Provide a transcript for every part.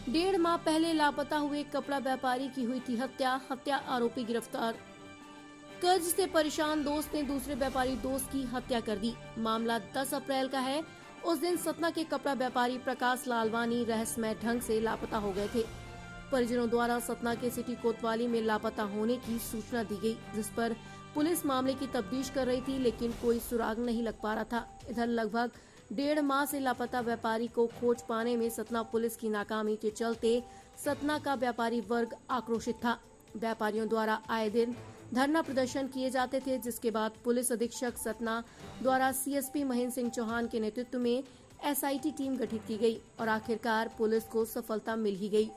1.5 माह पहले लापता हुए कपड़ा व्यापारी की हुई थी हत्या आरोपी गिरफ्तार। कर्ज से परेशान दोस्त ने दूसरे व्यापारी दोस्त की हत्या कर दी। मामला 10 अप्रैल का है। उस दिन सतना के कपड़ा व्यापारी प्रकाश लालवानी रहस्यमय ढंग से लापता हो गए थे। परिजनों द्वारा सतना के सिटी कोतवाली में लापता होने की सूचना दी गई, जिस पर पुलिस मामले की तफ्तीश कर रही थी, लेकिन कोई सुराग नहीं लग पा रहा था। इधर लगभग 1.5 माह से लापता व्यापारी को खोज पाने में सतना पुलिस की नाकामी के चलते सतना का व्यापारी वर्ग आक्रोशित था। व्यापारियों द्वारा आए दिन धरना प्रदर्शन किए जाते थे, जिसके बाद पुलिस अधीक्षक सतना द्वारा सीएसपी महेंद्र सिंह चौहान के नेतृत्व में एसआईटी टीम गठित की गई और आखिरकार पुलिस को सफलता मिल ही गई।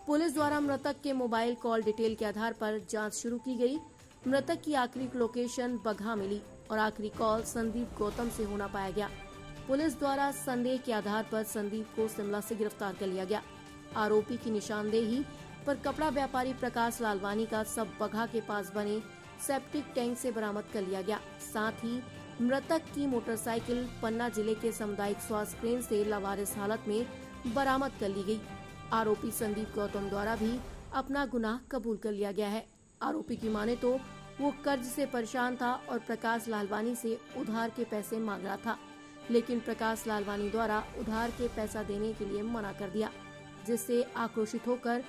पुलिस द्वारा मृतक के मोबाइल कॉल डिटेल के आधार पर जांच शुरू की गई। मृतक की आखिरी लोकेशन बगहा मिली और आखिरी कॉल संदीप गौतम से होना पाया गया। पुलिस द्वारा संदेह के आधार पर संदीप को शिमला से गिरफ्तार कर लिया गया। आरोपी की निशानदेही पर कपड़ा व्यापारी प्रकाश लालवानी का सब बगहा के पास बने सेप्टिक टैंक से बरामद कर लिया गया। साथ ही मृतक की मोटरसाइकिल पन्ना जिले के सामुदायिक स्वास्थ्य केंद्र से लावारिस हालत में बरामद कर ली गई। आरोपी संदीप गौतम द्वारा भी अपना गुनाह कबूल कर लिया गया है। आरोपी की माने तो वो कर्ज से परेशान था और प्रकाश लालवानी से उधार के पैसे मांग रहा था, लेकिन प्रकाश लालवानी द्वारा उधार के पैसा देने के लिए मना कर दिया, जिससे आक्रोशित होकर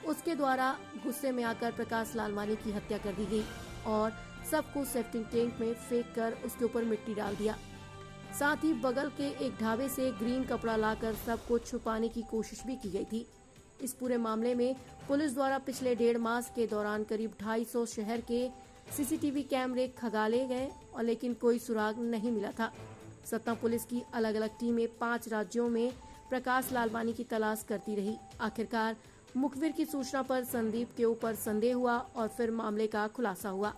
उसके द्वारा गुस्से में आकर प्रकाश लालवानी की हत्या कर दी गई और सबको सेप्टिक टैंक में फेंक कर उसके ऊपर मिट्टी डाल दिया। साथ ही बगल के एक ढाबे से ग्रीन कपड़ा लाकर सबको छुपाने की कोशिश भी की गई थी। इस पूरे मामले में पुलिस द्वारा पिछले 1.5 माह के दौरान करीब 250 शहर के सीसीटीवी कैमरे खंगाले गए और लेकिन कोई सुराग नहीं मिला था। सतना पुलिस की अलग अलग टीमें 5 राज्यों में प्रकाश लालवानी की तलाश करती रही। आखिरकार मुखबिर की सूचना पर संदीप के ऊपर संदेह हुआ और फिर मामले का खुलासा हुआ।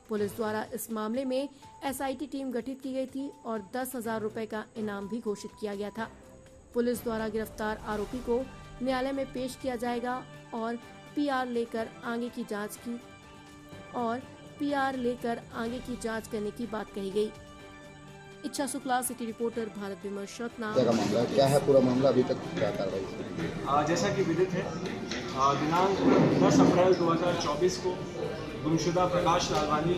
पुलिस द्वारा इस मामले में एसआईटी टीम गठित की गई थी और 10,000 रुपए का इनाम भी घोषित किया गया था। पुलिस द्वारा गिरफ्तार आरोपी को न्यायालय में पेश किया जाएगा और पीआर लेकर आगे की जांच करने की बात कही गई। इच्छा शुक्ला, सिटी रिपोर्टर, भारत विमर्श, सतना। क्या है पूरा मामला, अभी तक क्या कार्रवाई? जैसा कि विदित है, दिनांक 10 अप्रैल 2024 को गुमशुदा प्रकाश लालवानी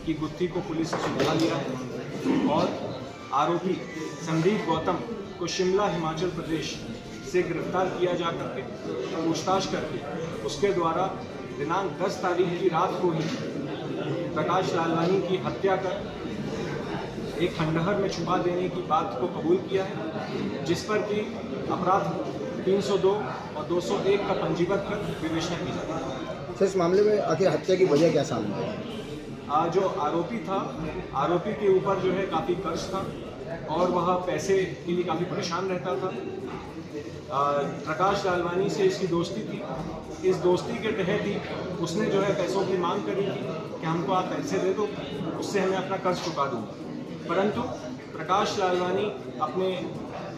की गुत्थी को पुलिस ने सुलझा लिया है और आरोपी संदीप गौतम को शिमला हिमाचल प्रदेश से गिरफ्तार किया जा करके पूछताछ करके उसके द्वारा दिनांक 10 तारीख की रात को ही प्रकाश लालवानी की हत्या कर एक खंडहर में छुपा देने की बात को कबूल किया है, जिस पर कि अपराध 302 और 201 का पंजीबद्ध कर विवेचना की जाती है। सर, इस मामले में आखिर हत्या की वजह क्या सामने आई? जो आरोपी था, आरोपी के ऊपर जो है काफ़ी कर्ज था और वह पैसे के लिए काफ़ी परेशान रहता था। प्रकाश लालवानी से इसकी दोस्ती थी। इस दोस्ती के तहत ही उसने जो है पैसों की मांग करी थी कि हमको आप पैसे दे दो, उससे हमें अपना कर्ज चुका दूँगा। परंतु प्रकाश लालवानी अपने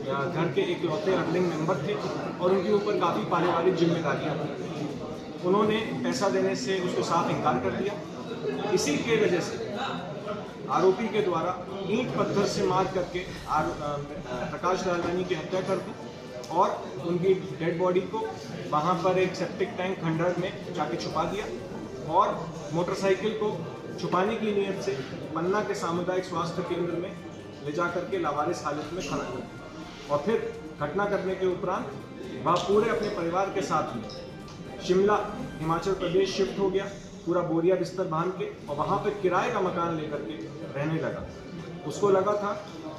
घर के इकलौते अर्निंग मेंबर थे और उनके ऊपर काफ़ी पारिवारिक जिम्मेदारियां थी। उन्होंने पैसा देने से उसको साफ इनकार कर दिया। इसी के वजह से आरोपी के द्वारा ईंट पत्थर से मार करके प्रकाश लालवानी की हत्या कर दी और उनकी डेड बॉडी को वहां पर एक सेप्टिक टैंक खंडहर में जाके छुपा दिया और मोटरसाइकिल को छुपाने की नीयत से पन्ना के सामुदायिक स्वास्थ्य केंद्र में ले जा करके लावारिस हालत में खड़ा कर दिया और फिर घटना करने के उपरांत वह पूरे अपने परिवार के साथ में शिमला हिमाचल प्रदेश शिफ्ट हो गया, पूरा बोरिया बिस्तर बांध के, और वहाँ पर किराए का मकान लेकर के रहने लगा। उसको लगा था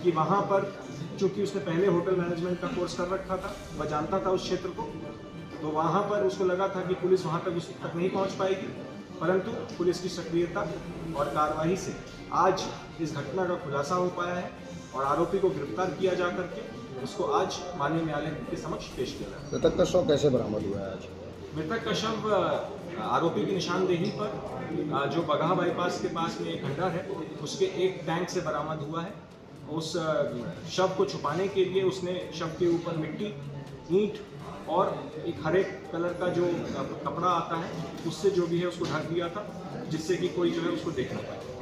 कि वहाँ पर चूँकि उसने पहले होटल मैनेजमेंट का कोर्स कर रखा था, वह जानता था उस क्षेत्र को, तो वहाँ पर उसको लगा था कि पुलिस वहाँ तक उस तक नहीं पहुँच पाएगी। परंतु पुलिस की सक्रियता और कार्रवाई से आज इस घटना का खुलासा हो पाया है और आरोपी को गिरफ्तार किया जा करके उसको आज माननीय न्यायालय के समक्ष पेश किया गया। मृतक का शव कैसे बरामद हुआ है आज? मृतक का शव आरोपी की निशानदेही पर जो बगहा बाईपास के पास में एक खंडहर है, उसके एक टैंक से बरामद हुआ है। उस शव को छुपाने के लिए उसने शव के ऊपर मिट्टी, ईंट और एक हरे कलर का जो कपड़ा आता है उससे जो भी है उसको ढक दिया था, जिससे कि कोई जो है उसको देख ना पाए।